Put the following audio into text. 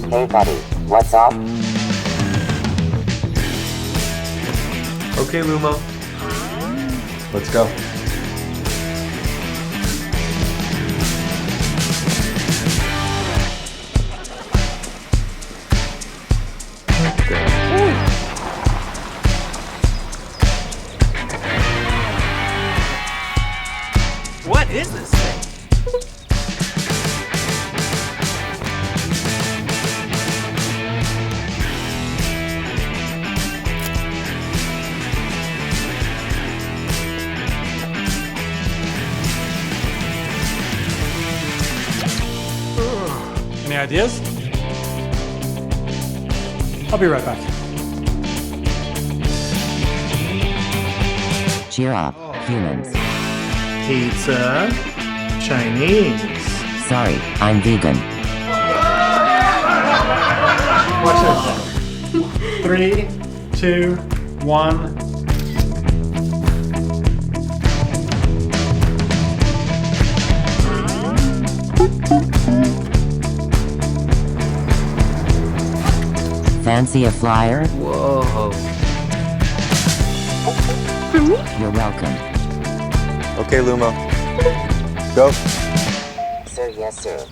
Hey buddy, what's up? Okay, Loomo. Let's go. What is this thing? Any ideas? I'll be right back. Cheer up, humans. Pizza, Chinese. Sorry, I'm vegan. Watch this. 3, 2, 1. Fancy a flyer? Whoa. You're welcome. Okay, Loomo. Go. Sir, yes sir.